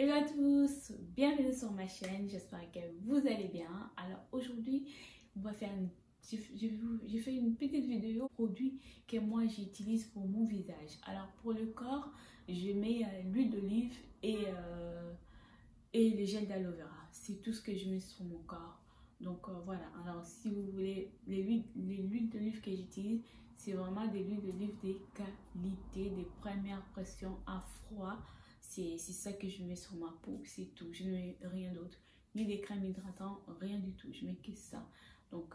Hello à tous, bienvenue sur ma chaîne, j'espère que vous allez bien. Alors aujourd'hui, on va faire j'ai fait une petite vidéo produit que moi j'utilise pour mon visage. Alors pour le corps, je mets l'huile d'olive et le gel d'aloe vera. C'est tout ce que je mets sur mon corps. Donc voilà, alors si vous voulez, les huiles d'olive que j'utilise, c'est vraiment des huiles d'olive de qualité, des premières pressions à froid. C'est ça que je mets sur ma peau, c'est tout. Je ne mets rien d'autre. Ni des crèmes hydratantes, rien du tout. Je mets que ça. Donc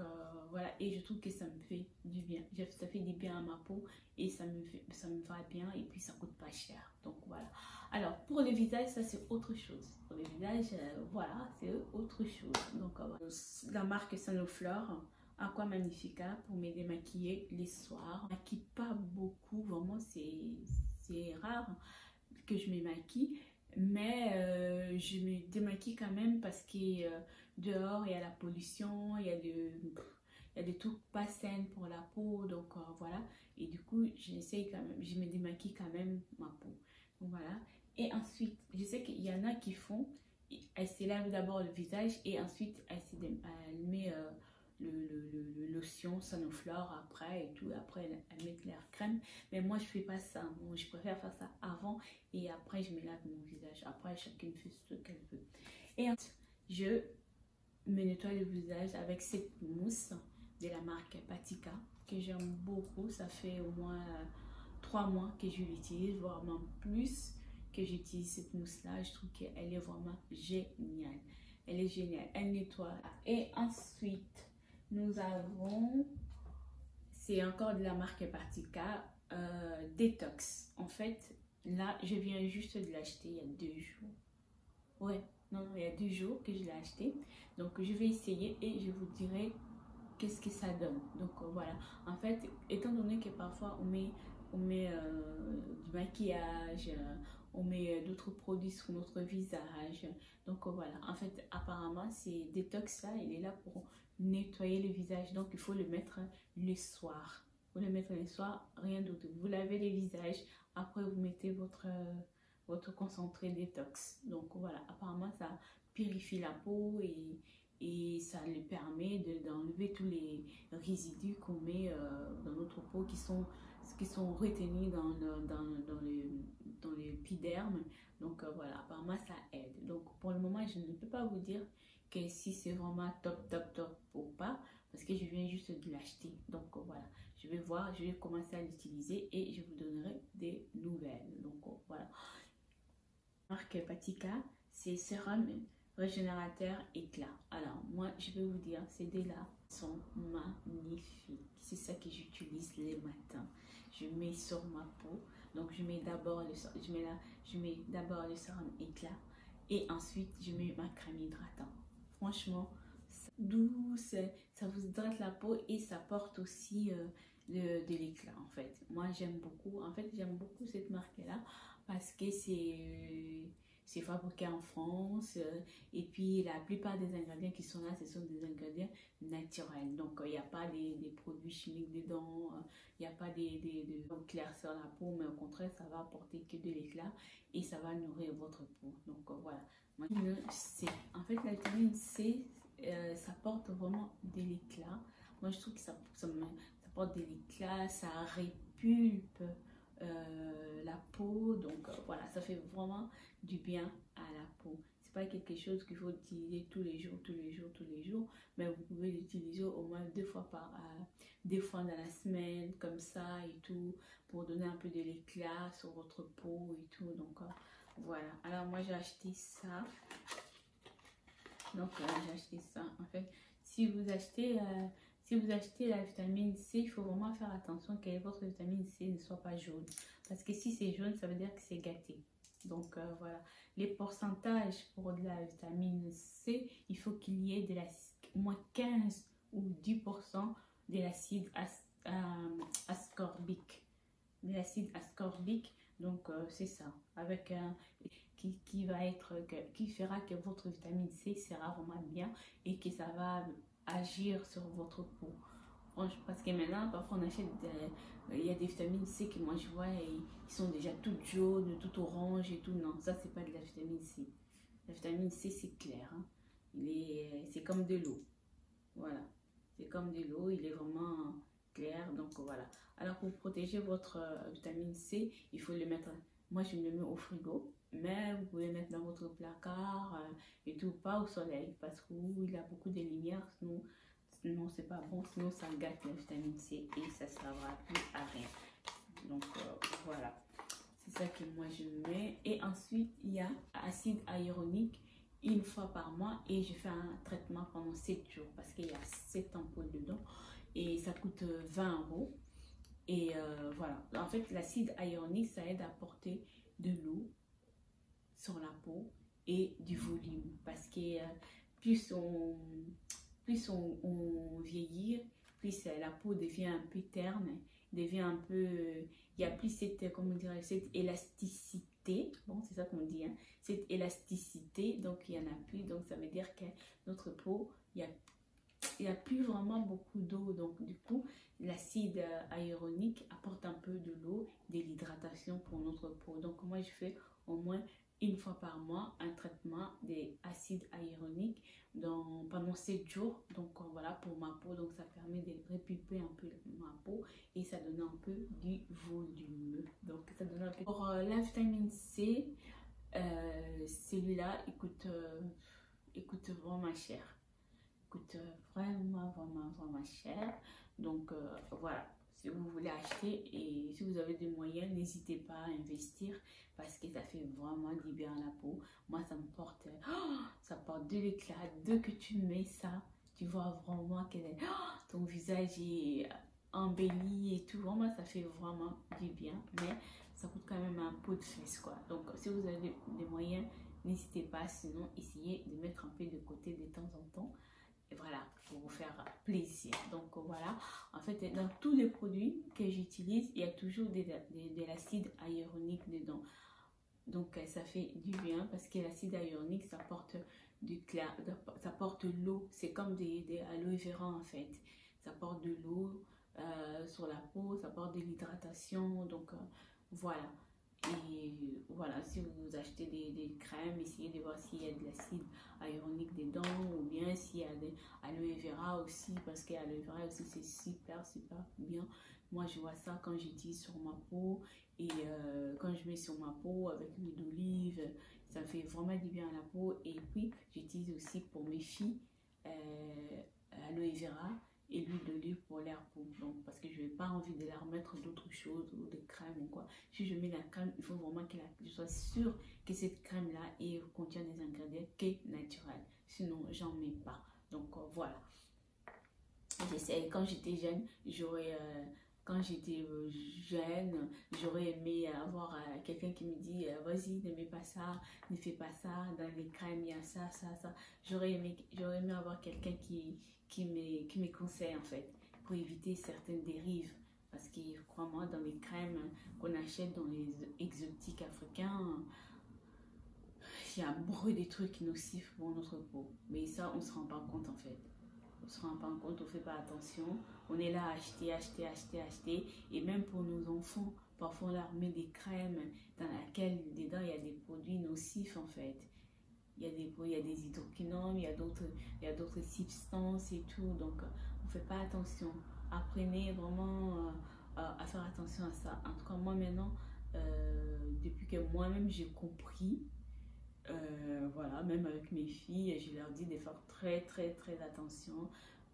voilà, et je trouve que ça me fait du bien. Ça fait du bien à ma peau et ça me va bien et puis ça coûte pas cher. Donc voilà. Alors pour le visage, ça c'est autre chose. Pour le visage, voilà, c'est autre chose. Donc la marque Sanoflore Aqua Magnifica pour me démaquiller les soirs. Je ne maquille pas beaucoup, vraiment c'est rare que je me maquille, mais je me démaquille quand même parce que dehors il y a la pollution, il y a des trucs pas sains pour la peau, donc voilà, et du coup j'essaye quand même, je me démaquille quand même ma peau, donc voilà. Et ensuite je sais qu'il y en a qui font, elles se lavent d'abord le visage et ensuite elles met le lotion Sanoflore après et tout, après elles mettent leur crème, mais moi je fais pas ça. Moi, je préfère faire ça avant et après je me lave mon visage. Après chacune fait ce qu'elle veut. Et ensuite je me nettoie le visage avec cette mousse de la marque Patika que j'aime beaucoup. Ça fait au moins 3 mois que je l'utilise, voire même plus que j'utilise cette mousse là. Je trouve qu'elle est vraiment géniale. Elle est géniale, elle nettoie. Et ensuite nous avons, c'est encore de la marque Patika, Détox. En fait, là, je viens juste de l'acheter il y a 2 jours. Ouais, non, il y a 2 jours que je l'ai acheté. Donc, je vais essayer et je vous dirai qu'est-ce que ça donne. Donc, voilà. En fait, étant donné que parfois on met du maquillage, on met d'autres produits sur notre visage. Donc, voilà. En fait, apparemment, c'est Détox là, il est là pour nettoyer le visage, donc il faut le mettre le soir. Vous le mettre le soir, rien d'autre. Vous lavez le visage, après vous mettez votre concentré détox. Donc voilà, apparemment ça purifie la peau et ça le permet d'enlever tous les résidus qu'on met dans notre peau qui sont retenus dans l'épiderme. Donc voilà, apparemment ça aide. Donc pour le moment, je ne peux pas vous dire que si c'est vraiment top ou pas, parce que je viens juste de l'acheter. Donc voilà, je vais voir, je vais commencer à l'utiliser et je vous donnerai des nouvelles. Donc voilà. Marque Patika, c'est sérum régénérateur éclat. Alors moi je vais vous dire, ces deux-là sont magnifiques. C'est ça que j'utilise les matins. Je mets sur ma peau. Donc je mets d'abord le sérum éclat et ensuite je mets ma crème hydratante. Franchement, douce, ça vous hydrate la peau et ça porte aussi de l'éclat en fait. Moi j'aime beaucoup, en fait j'aime beaucoup cette marque là parce que c'est fabriqué en France et puis la plupart des ingrédients qui sont là, ce sont des ingrédients naturels. Donc il n'y a pas des produits chimiques dedans, il n'y a pas de clairceur la peau, mais au contraire ça va apporter que de l'éclat et ça va nourrir votre peau. Donc voilà. Vitamine C. En fait, la vitamine C, ça porte vraiment de l'éclat. Moi, je trouve que ça porte de l'éclat, ça répulpe la peau. Donc, voilà, ça fait vraiment du bien à la peau. C'est pas quelque chose qu'il faut utiliser tous les jours, mais vous pouvez l'utiliser au moins 2 fois dans la semaine, comme ça et tout, pour donner un peu de l'éclat sur votre peau et tout. Donc, voilà, alors moi j'ai acheté ça. Donc j'ai acheté ça. En fait, si vous achetez la vitamine C, il faut vraiment faire attention que votre vitamine C ne soit pas jaune. Parce que si c'est jaune, ça veut dire que c'est gâté. Donc voilà, les pourcentages pour de la vitamine C, il faut qu'il y ait au moins 15 ou 10% de l'acide ascorbique. De l'acide ascorbique. Donc c'est ça, avec un qui fera que votre vitamine C sera vraiment bien et que ça va agir sur votre peau. Franchement, parce que maintenant, parfois on achète, il y a des vitamines C que moi je vois et ils sont déjà toutes jaunes, toutes oranges et tout. Non, ça c'est pas de la vitamine C. La vitamine C c'est clair, hein. C'est comme de l'eau. Voilà, c'est comme de l'eau, il est vraiment clair. Donc voilà. Alors pour protéger votre vitamine C, il faut le mettre. Moi je le mets au frigo, mais vous pouvez le mettre dans votre placard et tout, pas au soleil parce qu'il a beaucoup de lumière. Sinon c'est pas bon, sinon ça gâte la vitamine C et ça ne servira plus à rien. Donc voilà, c'est ça que moi je mets. Et ensuite il y a acide hyaluronique une fois par mois et je fais un traitement pendant 7 jours parce qu'il y a 7 ampoules dedans et ça coûte 20 euros. Et voilà, en fait l'acide hyaluronique ça aide à apporter de l'eau sur la peau et du volume parce que plus on vieillit, plus la peau devient un peu terne, devient un peu, il y a plus cette, comment dire, cette élasticité, bon c'est ça qu'on dit, hein, cette élasticité, donc il y en a plus, donc ça veut dire que notre peau, il y a plus vraiment beaucoup d'eau, donc du coup l'acide hyaluronique apporte un peu de l'eau, de l'hydratation pour notre peau. Donc moi je fais au moins une fois par mois un traitement des acides hyaluroniques pendant 7 jours. Donc voilà pour ma peau, donc ça permet de repulper un peu ma peau et ça donne un peu du volume. Donc ça donne un peu. Pour la vitamine C, celui-là il coûte vraiment cher. Coûte vraiment cher. Donc voilà, si vous voulez acheter et si vous avez des moyens, n'hésitez pas à investir parce que ça fait vraiment du bien à la peau. Moi ça me porte, ça porte de l'éclat. Dès que tu mets ça, tu vois vraiment que ton visage est embelli et tout. Vraiment ça fait vraiment du bien, mais ça coûte quand même un pot de fesses quoi. Donc si vous avez des moyens, n'hésitez pas. Sinon essayez de mettre un peu de côté de temps en temps. Et voilà, pour vous faire plaisir. Donc voilà, en fait, dans tous les produits que j'utilise, il y a toujours de l'acide hyaluronique dedans. Donc ça fait du bien parce que l'acide hyaluronique, ça porte du clair, ça porte l'eau. C'est comme des aloe vera en fait. Ça porte de l'eau sur la peau, ça porte de l'hydratation. Donc voilà. Et voilà, si vous achetez des crèmes, essayez de voir s'il y a de l'acide hyaluronique dedans ou bien s'il y a de aloe vera aussi, parce que aloe vera aussi c'est super bien. Moi je vois ça quand j'utilise sur ma peau et quand je mets sur ma peau avec l'huile d'olive, ça fait vraiment du bien à la peau. Et puis j'utilise aussi pour mes filles aloe vera et l'huile d'olive pour leur peau, donc parce que je n'ai pas envie de leur mettre d'autres choses ou de crème ou quoi. Si je mets la crème, il faut vraiment que je sois sûre que cette crème là contient des ingrédients qui sont naturels, sinon j'en mets pas. Donc voilà, j'essaie. Quand j'étais jeune, j'aurais aimé avoir quelqu'un qui me dit vas-y, ne mets pas ça, ne fais pas ça, dans les crèmes il y a ça. J'aurais aimé avoir quelqu'un qui me conseille en fait, pour éviter certaines dérives. Parce que crois-moi, dans les crèmes qu'on achète dans les exotiques africains, il y a beaucoup de trucs nocifs pour notre peau. Mais ça, on ne se rend pas compte en fait. On ne se rend pas compte, on ne fait pas attention. On est là à acheter. Et même pour nos enfants, parfois on leur met des crèmes dans lesquelles dedans il y a des produits nocifs en fait. Il y a des hydroquinones, il y a d'autres substances et tout. Donc on ne fait pas attention. Apprenez vraiment à faire attention à ça. En tout cas, moi maintenant, depuis que moi-même j'ai compris, voilà, même avec mes filles, je leur dis de faire très attention,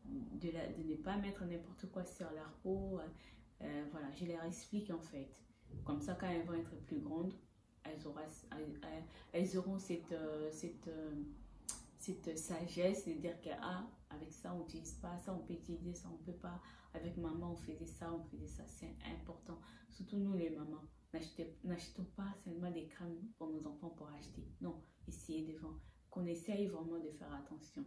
de ne pas mettre n'importe quoi sur leur peau. Voilà, je leur explique en fait. Comme ça, quand elles vont être plus grandes, elles auront cette sagesse de dire que avec ça on n'utilise pas, ça on peut utiliser, ça on peut pas. Avec maman on faisait ça, c'est important. Surtout nous les mamans, n'achetons pas seulement des crèmes pour nos enfants pour acheter. Non, qu'on essaye vraiment de faire attention.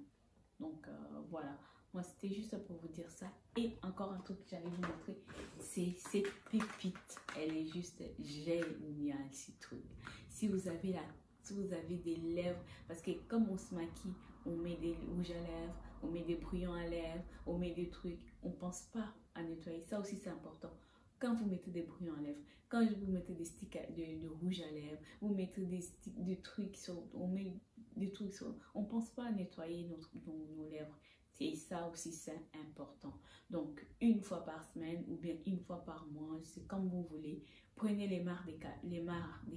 Donc voilà, moi c'était juste pour vous dire ça. Et encore un truc que j'allais vous montrer, c'est cette pépite. Elle est juste géniale ce truc. Si vous avez des lèvres, parce que comme on se maquille, on met des rouges à lèvres, on met des brouillons à lèvres, on met des trucs, on pense pas à nettoyer. Ça aussi c'est important. Quand vous mettez des brouillons à lèvres, quand vous mettez des sticks de rouge à lèvres, vous mettez des sticks, des trucs sur, on met des trucs sur, on pense pas à nettoyer nos lèvres. Et ça aussi c'est important. Donc une fois par semaine ou bien une fois par mois, c'est comme vous voulez. Prenez les marcs des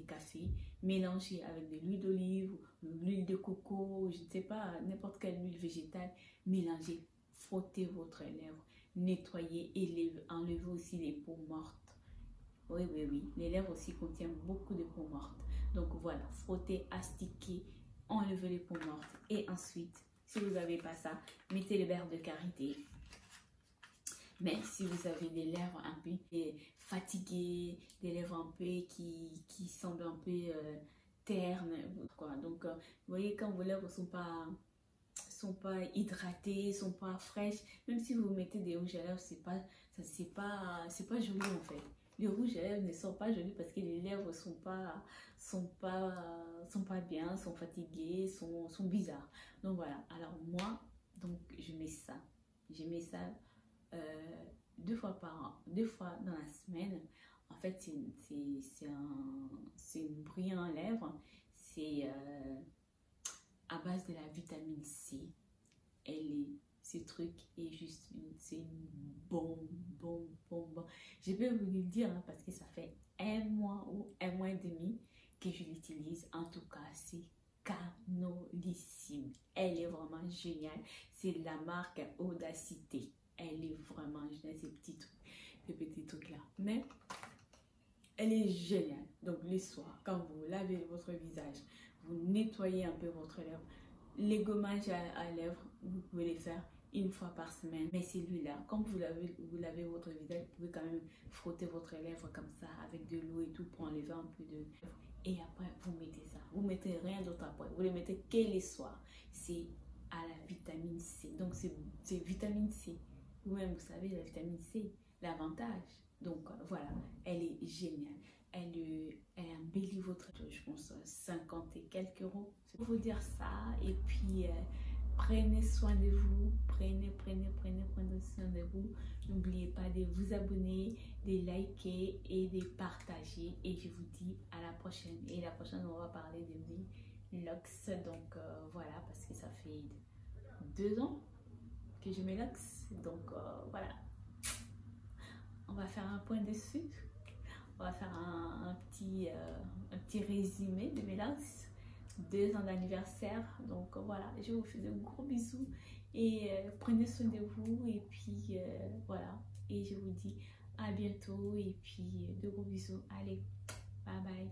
cafés, mélangez avec de l'huile d'olive, l'huile de coco, je ne sais pas, n'importe quelle huile végétale, mélangez, frottez votre lèvre, nettoyez et enlevez aussi les peaux mortes. Oui, oui, oui, les lèvres aussi contiennent beaucoup de peaux mortes. Donc voilà, frottez, astiquez, enlevez les peaux mortes et ensuite, si vous n'avez pas ça, mettez le beurre de karité. Mais si vous avez des lèvres un peu fatiguées, des lèvres un peu qui semblent un peu ternes, quoi. Donc, vous voyez, quand vos lèvres sont pas hydratées, sont pas fraîches, même si vous mettez des rouges à lèvres, c'est pas joli en fait. Les rouges à lèvres ne sont pas jolis parce que les lèvres sont pas bien, sont fatiguées, sont bizarres. Donc voilà. Alors moi, donc je mets ça. Je mets ça 2 fois dans la semaine. En fait, c'est une brillant à lèvres. C'est à base de la vitamine C. Ce truc est juste, c'est une bombe. Je peux vous le dire hein, parce que ça fait 1 mois ou 1 mois et demi que je l'utilise. En tout cas, c'est canolissime. Elle est vraiment géniale. C'est de la marque Audacité. Elle est vraiment géniale, ces petits trucs là. Mais elle est géniale. Donc les soirs, quand vous lavez votre visage, vous nettoyez un peu votre lèvre. Les gommages à lèvres, vous pouvez les faire 1 fois par semaine. Mais celui-là, quand vous lavez votre visage, vous pouvez quand même frotter votre lèvre comme ça avec de l'eau et tout pour enlever un peu de... Et après, vous mettez ça. Vous mettez rien d'autre après. Vous les mettez que les soirs. C'est à la vitamine C. Donc c'est vitamine C. Vous-même, vous savez, la vitamine C, l'avantage. Donc voilà, elle est géniale. Elle embellit votre, je pense, 50 et quelques euros. C'est pour vous dire ça. Et puis, prenez soin de vous. Prenez soin de vous. N'oubliez pas de vous abonner, de liker et de partager. Et je vous dis à la prochaine. Et la prochaine, on va parler de mes locks. Donc voilà, parce que ça fait 2 ans que je mets locks. Donc voilà. On va faire un point dessus. On va faire un petit résumé de mes locks. 2 ans d'anniversaire. Donc voilà, je vous fais de gros bisous. Et prenez soin de vous. Et puis voilà. Et je vous dis à bientôt. Et puis de gros bisous. Allez, bye bye.